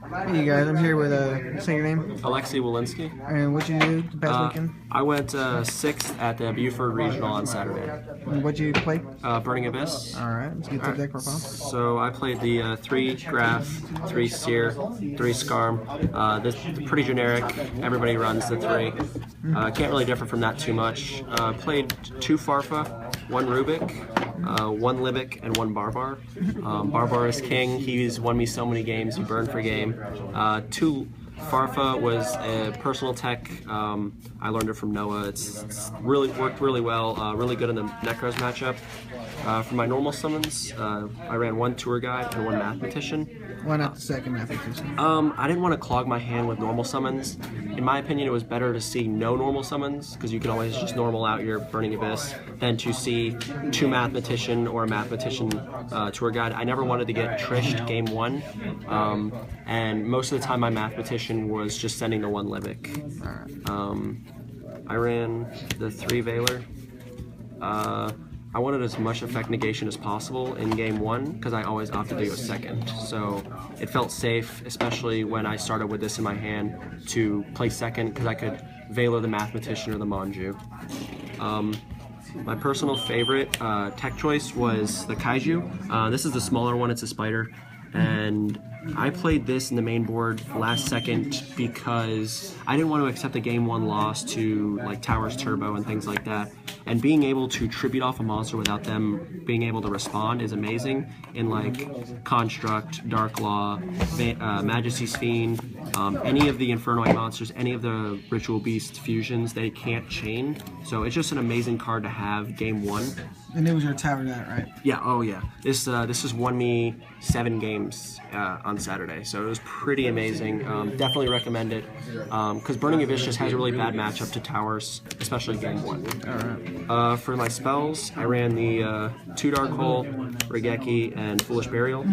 Hey you guys, I'm here with say your name Alexi Wolinski. and what you do the past weekend. I went 6th at the Buford Regional on Saturday. And what you play? Burning Abyss. All right, let's get to the deck profile. So I played the 3 Graph, 3 Seer, 3 Scarm. This is pretty generic. Everybody runs the 3. Can't really differ from that too much. Played 2 Farfa, 1 Rubik, 1 Libic, and 1 Barbar. Barbar is king. He's won me so many games. He burned for game. 2 Farfa was a personal tech. I learned it from Noah. It's really worked really well. Really good in the Necros matchup. For my normal summons, I ran 1 Tour Guide and 1 Mathematician. Why not the second Mathematician? I didn't want to clog my hand with normal summons. In my opinion, it was better to see no normal summons, because you can always just normal out your Burning Abyss, than to see 2 Mathematician or a Mathematician Tour Guide. I never wanted to get trished game 1, and most of the time my Mathematician was just sending the 1 Libic. I ran the 3 Veiler. I wanted as much effect negation as possible in game 1 because I always opted to go second. So it felt safe, especially when I started with this in my hand, to play second because I could Veiler the Mathematician or the Manju. My personal favorite tech choice was the Kaiju. This is the smaller one, it's a spider. And I played this in the main board last second because I didn't want to accept a game 1 loss to like Towers Turbo and things like that. And being able to tribute off a monster without them being able to respond is amazing in like Construct, Dark Law, Majesty's Fiend, any of the Infernoid monsters, any of the Ritual Beast fusions, they can't chain. So it's just an amazing card to have game 1. And it was your tower guy, right? Yeah, oh yeah. This has won me 7 games on Saturday, so it was pretty amazing. Definitely recommend it, because Burning Abyss just has a really bad matchup to Towers, especially game 1. All right. For my spells, I ran the 2 Dark Hole, Regeki, and Foolish Burial.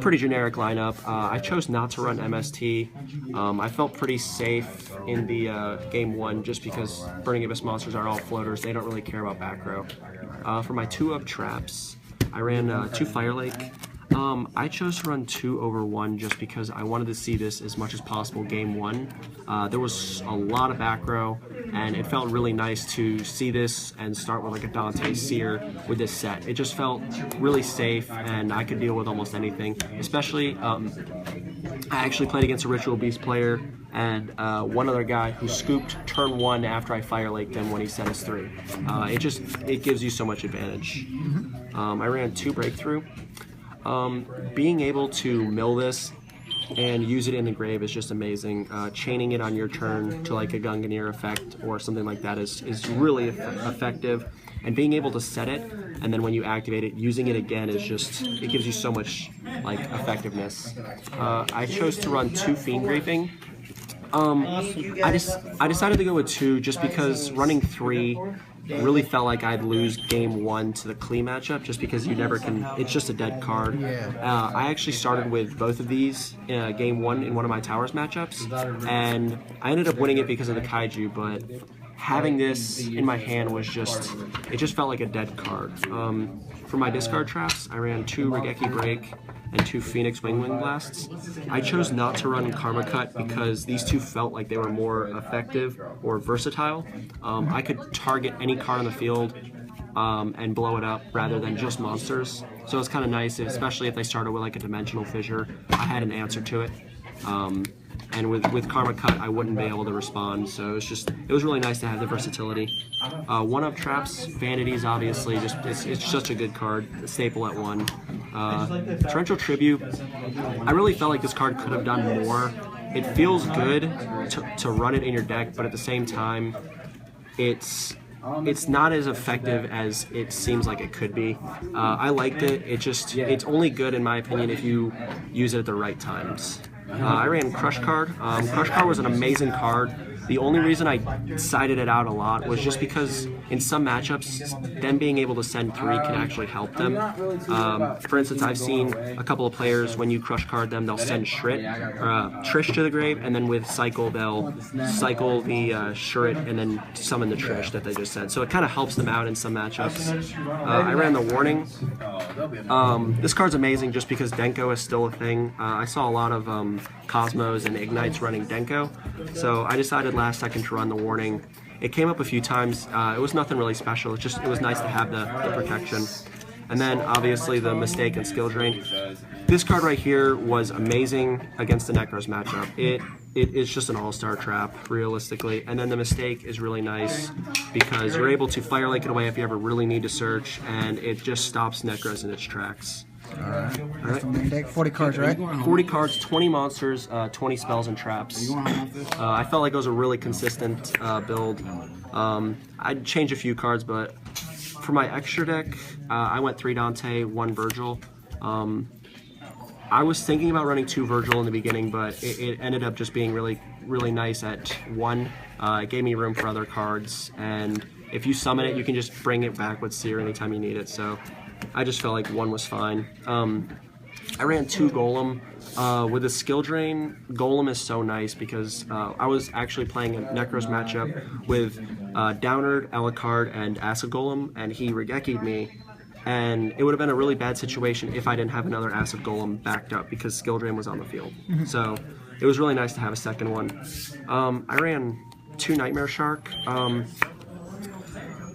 Pretty generic lineup. I chose not to run MST. I felt pretty safe in the game 1 just because Burning Abyss monsters are all floaters. They don't really care about back row. For my 2-up traps, I ran 2 Fire Lake. I chose to run 2 over 1 just because I wanted to see this as much as possible game 1. There was a lot of back row, and it felt really nice to see this and start with like a Dante Seer with this set. It just felt really safe, and I could deal with almost anything. Especially, I actually played against a Ritual Beast player and one other guy who scooped turn 1 after I Fire Laked him when he set his 3. It gives you so much advantage. I ran 2 Breakthrough. Being able to mill this and use it in the grave is just amazing. Chaining it on your turn to like a Gungnir effect or something like that is really effective. And being able to set it, and then when you activate it, using it again is just, it gives you so much like effectiveness. I chose to run 2 Fiend Graping. I decided to go with 2 just because running 3 really felt like I'd lose game 1 to the Klee matchup just because you never can, it's just a dead card. I actually started with both of these game 1 in one of my Towers matchups, and I ended up winning it because of the Kaiju, but having this in my hand was just, it just felt like a dead card. For my discard traps, I ran 2 Regeki Break and 2 Phoenix Wing Blasts. I chose not to run Karma Cut because these 2 felt like they were more effective or versatile. I could target any card on the field and blow it up rather than just monsters. So it's kind of nice, especially if they started with like a Dimensional Fissure. I had an answer to it. And with Karma Cut, I wouldn't be able to respond, so it was really nice to have the versatility. 1-up traps, Vanities, obviously, it's such a good card, a staple at 1. Torrential Tribute, I really felt like this card could have done more. It feels good to run it in your deck, but at the same time, it's not as effective as it seems like it could be. I liked it. It's only good in my opinion if you use it at the right times. I ran Crush Card. Crush Card was an amazing card. The only reason I sided it out a lot was just because in some matchups, them being able to send 3 can actually help them. For instance, I've seen a couple of players, when you crush card them, they'll send Trish to the grave, and then with Cycle, they'll cycle the Shrit and then summon the Trish that they just sent. So it kind of helps them out in some matchups. I ran the Warning. This card's amazing just because Denko is still a thing. I saw a lot of Cosmos and Ignites running Denko, so I decided last second to run the Warning. It came up a few times. It was nothing really special. It was nice to have the protection. And then obviously the Mistake and Skill Drain. This card right here was amazing against the Necros matchup. It is just an all-star trap, realistically. And then the Mistake is really nice because you're able to Fire Link it away if you ever really need to search, and it just stops Necros in its tracks. Alright. That's the main deck. 40 cards, right? 40 cards, 20 monsters, 20 spells and traps. I felt like it was a really consistent build. I'd change a few cards, but for my extra deck, I went 3 Dante, 1 Virgil. I was thinking about running 2 Virgil in the beginning, but it ended up just being really nice at 1. It gave me room for other cards, and if you summon it, you can just bring it back with Seer anytime you need it, so I just felt like 1 was fine. I ran 2 Golem. With a Skill Drain, Golem is so nice because I was actually playing a Necros matchup with Downard, Alucard, and Acid Golem, and he Regeki'd me. And it would have been a really bad situation if I didn't have another Acid Golem backed up because Skill Drain was on the field. So it was really nice to have a second one. I ran 2 Nightmare Shark.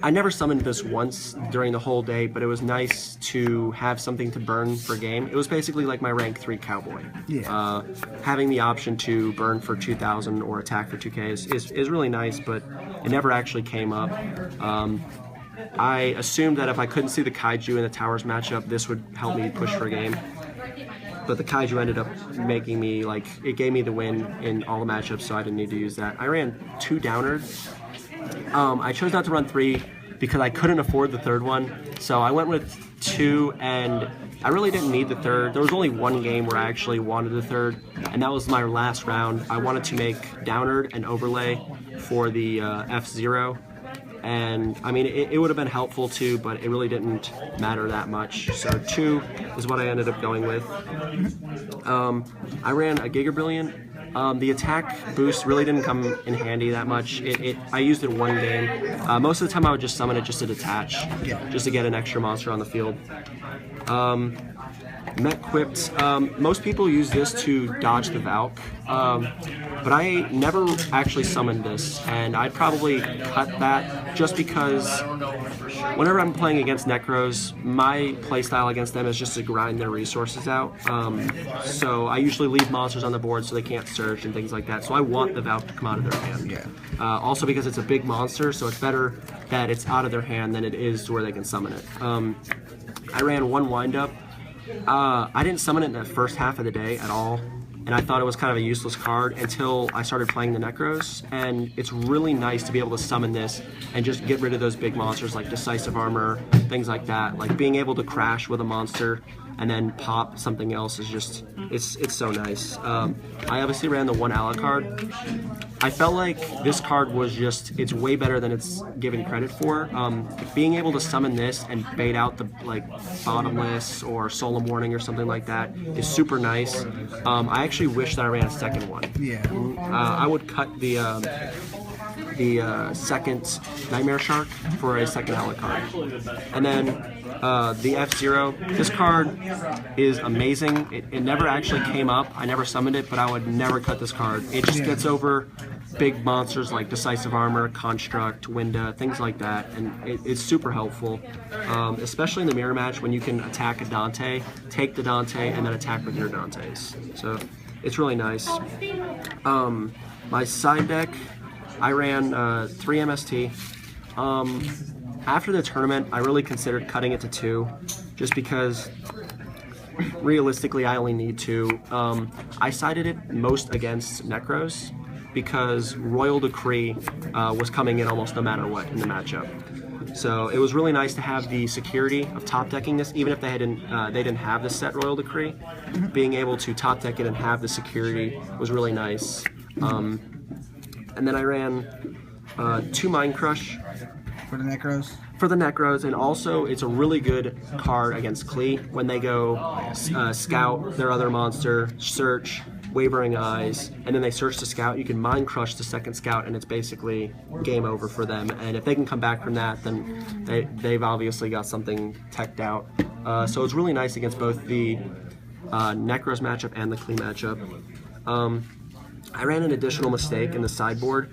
I never summoned this once during the whole day, but it was nice to have something to burn for game. It was basically like my rank 3 Cowboy. Yeah. Having the option to burn for 2,000 or attack for 2k is really nice, but it never actually came up. I assumed that if I couldn't see the Kaiju in the Towers matchup, this would help me push for game. But the Kaiju ended up making me, it gave me the win in all the matchups, so I didn't need to use that. I ran 2 Downard. I chose not to run 3 because I couldn't afford the 3rd one, so I went with 2, and I really didn't need the 3rd. There was only 1 game where I actually wanted the 3rd, and that was my last round. I wanted to make Downard an overlay for the F-Zero, and I mean, it would have been helpful too, but it really didn't matter that much. So 2 is what I ended up going with. I ran a Giga Brilliant. The attack boost really didn't come in handy that much. I used it 1 game. Most of the time I would just summon it just to detach, just to get an extra monster on the field. Met Quipped. Most people use this to dodge the Valk, but I never actually summoned this, and I'd probably cut that just because whenever I'm playing against Necros, my playstyle against them is just to grind their resources out. So I usually leave monsters on the board so they can't search and things like that, so I want the Valk to come out of their hand. Also because it's a big monster, so it's better that it's out of their hand than it is to where they can summon it. I ran 1 Windup. I didn't summon it in the first half of the day at all, and I thought it was kind of a useless card until I started playing the Necros, and it's really nice to be able to summon this and just get rid of those big monsters like Decisive Armor, things like that. Like being able to crash with a monster and then pop something else is just, it's so nice. I obviously ran the 1 Alucard. I felt like this card was just, it's way better than it's given credit for. Being able to summon this and bait out the Bottomless or Solemn Warning or something like that is super nice. I actually wish that I ran a second one. I would cut the second Nightmare Shark for a second Alucard. And then the F-Zero, this card is amazing. It never actually came up. I never summoned it, but I would never cut this card. It just gets over big monsters like Decisive Armor, Construct, Winda, things like that, and it's super helpful, especially in the mirror match when you can attack a Dante, take the Dante, and then attack with your Dantes. So it's really nice. My side deck, I ran 3 MST. After the tournament, I really considered cutting it to 2, just because realistically I only need 2. I sided it most against Necros because Royal Decree was coming in almost no matter what in the matchup. So it was really nice to have the security of top decking this, even if they didn't have the set Royal Decree. Being able to top deck it and have the security was really nice. And then I ran 2 Mind Crush. For the Necros? For the Necros, and also it's a really good card against Klee when they go scout their other monster, search, Wavering Eyes, and then they search the scout. You can Mind Crush the second scout, and it's basically game over for them. And if they can come back from that, then they've obviously got something teched out. So it's really nice against both the Necros matchup and the Klee matchup. I ran an additional mistake in the sideboard.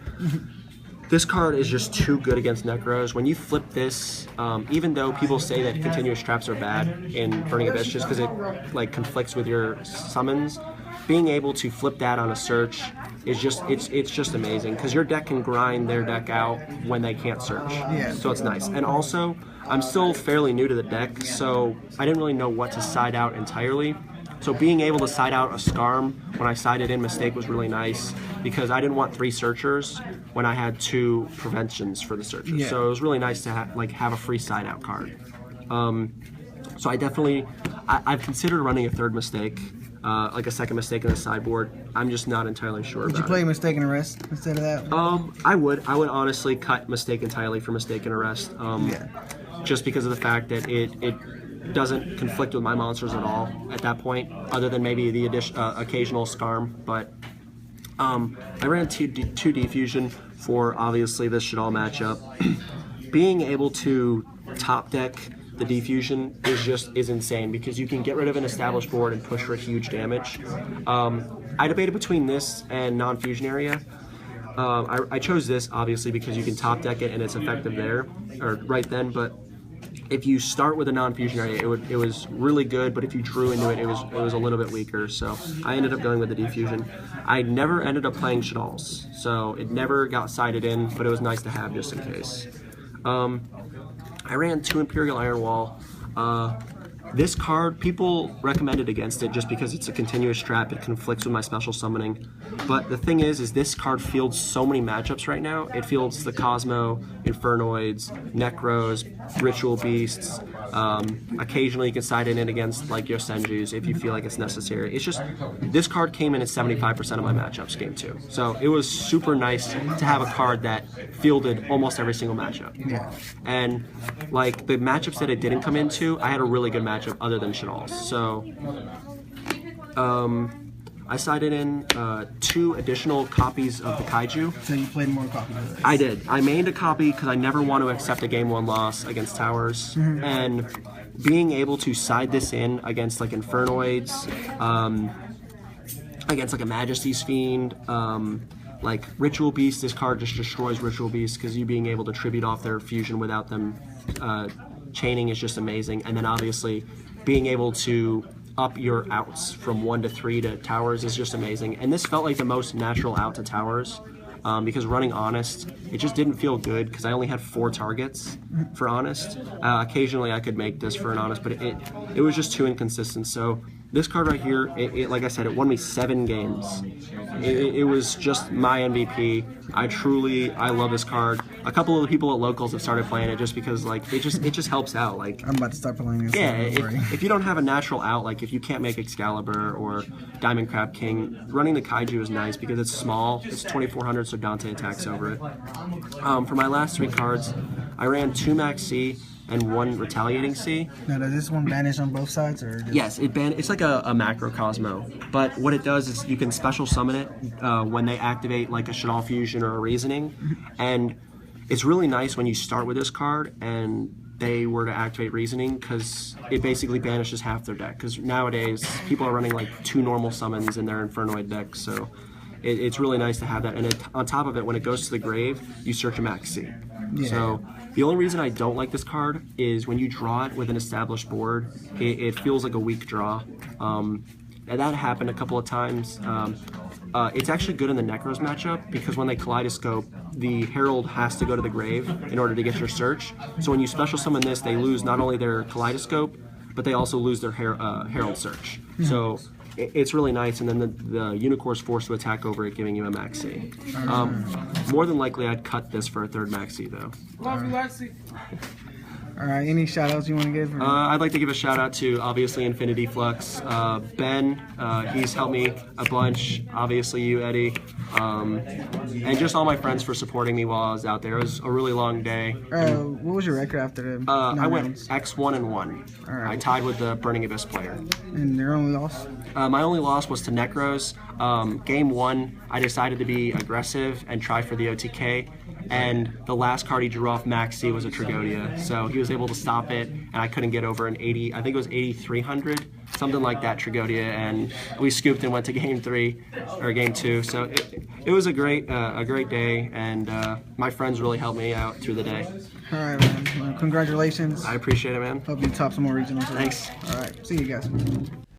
This card is just too good against Necros. When you flip this, even though people say that continuous traps are bad in Burning Abyss just because it like conflicts with your summons, being able to flip that on a search is just it's just amazing because your deck can grind their deck out when they can't search. Yeah. So it's nice. And also, I'm still fairly new to the deck, so I didn't really know what to side out entirely. So being able to side out a Skarm when I sided in Mistake was really nice because I didn't want 3 searchers when I had 2 preventions for the searchers. Yeah. So it was really nice to have a free side out card. So I've considered running a 3rd Mistake, like a 2nd Mistake in the sideboard. I'm just not entirely sure about it. Would you play Mistake and Arrest instead of that? I would honestly cut Mistake entirely for Mistake and Arrest. Just because of the fact that it doesn't conflict with my monsters at all at that point, other than maybe the occasional Skarm. But I ran 2 Defusion for obviously this Shadal matchup. Being able to top deck the Defusion is insane because you can get rid of an established board and push for huge damage. I debated between this and non-fusion area. I chose this obviously because you can top deck it and it's effective there or right then, but if you start with a non-fusion area, it was really good, but if you drew into it, it was a little bit weaker. So I ended up going with the Defusion. I never ended up playing Shadals, so it never got sided in, but it was nice to have just in case. I ran 2 Imperial Iron Wall. This card, people recommended against it just because it's a continuous trap. It conflicts with my special summoning. But the thing is this card fields so many matchups right now. It fields the Cosmo, Infernoids, Necros, Ritual Beasts. Occasionally you can side it in against like Yosenjus if you feel like it's necessary. It's just, this card came in at 75% of my matchups game 2. So it was super nice to have a card that fielded almost every single matchup. Yeah. And like the matchups that it didn't come into, I had a really good matchup other than Shadals. So I sided in 2 additional copies of the Kaiju. So you played more copies of this? I did. I mained a copy because I never want to accept a game 1 loss against Towers. And being able to side this in against like Infernoids, against like a Majesty's Fiend, like Ritual Beast, this card just destroys Ritual Beast because you being able to tribute off their fusion without them chaining is just amazing. And then obviously being able to up your outs from 1 to 3 to Towers is just amazing. And this felt like the most natural out to Towers because running Honest, it just didn't feel good because I only had 4 targets for Honest. Occasionally I could make this for an Honest, but it was just too inconsistent. So this card right here, like I said, it won me 7 games. It was just my MVP. I love this card. A couple of the people at locals have started playing it just because like it just helps out. Like I'm about to start playing this. yeah, if you don't have a natural out, like if you can't make Excalibur or Diamond Crab King, running the Kaiju is nice because it's small. It's 2400, so Dante attacks over it. For my last 3 cards, I ran 2 Max C and 1 Retaliating C. Now, does this one banish on both sides, or? Just... Yes, it's like a macro Cosmo, but what it does is you can special summon it when they activate like a Shadal Fusion or a Reasoning, and it's really nice when you start with this card and they were to activate Reasoning because it basically banishes half their deck. Because nowadays people are running like 2 normal summons in their Infernoid deck, so it's really nice to have that. And on top of it, when it goes to the grave, you search a Max C. Yeah. So the only reason I don't like this card is when you draw it with an established board, it feels like a weak draw. And that happened a couple of times. It's actually good in the Necros matchup because when they Kaleidoscope, the Herald has to go to the grave in order to get your search. So when you special summon this, they lose not only their Kaleidoscope, but they also lose their Herald search. So it's really nice, and then the Unicorn's forced to attack over it, giving you a Max C. More than likely, I'd cut this for a 3rd Max C, though. Love you, Alexi. All right, any shout outs you want to give? I'd like to give a shout out to obviously Infinity Flux, Ben, he's helped me a bunch, obviously you, Eddie, and just all my friends for supporting me while I was out there. It was a really long day. What was your record after the I went rounds? X1-1. Alright. I tied with the Burning Abyss player. And their only loss? My only loss was to Necros. Game 1, I decided to be aggressive and try for the OTK, and the last card he drew off Maxi was a Tragodia, so he was able to stop it, and I couldn't get over an 80, I think it was 8,300, something like that Tragodia, and we scooped and went to Game 3, or Game 2, so it was a great day, and my friends really helped me out through the day. All right, man. Well, congratulations. I appreciate it, man. Hope you top some more regionals. Thanks. All right, see you guys.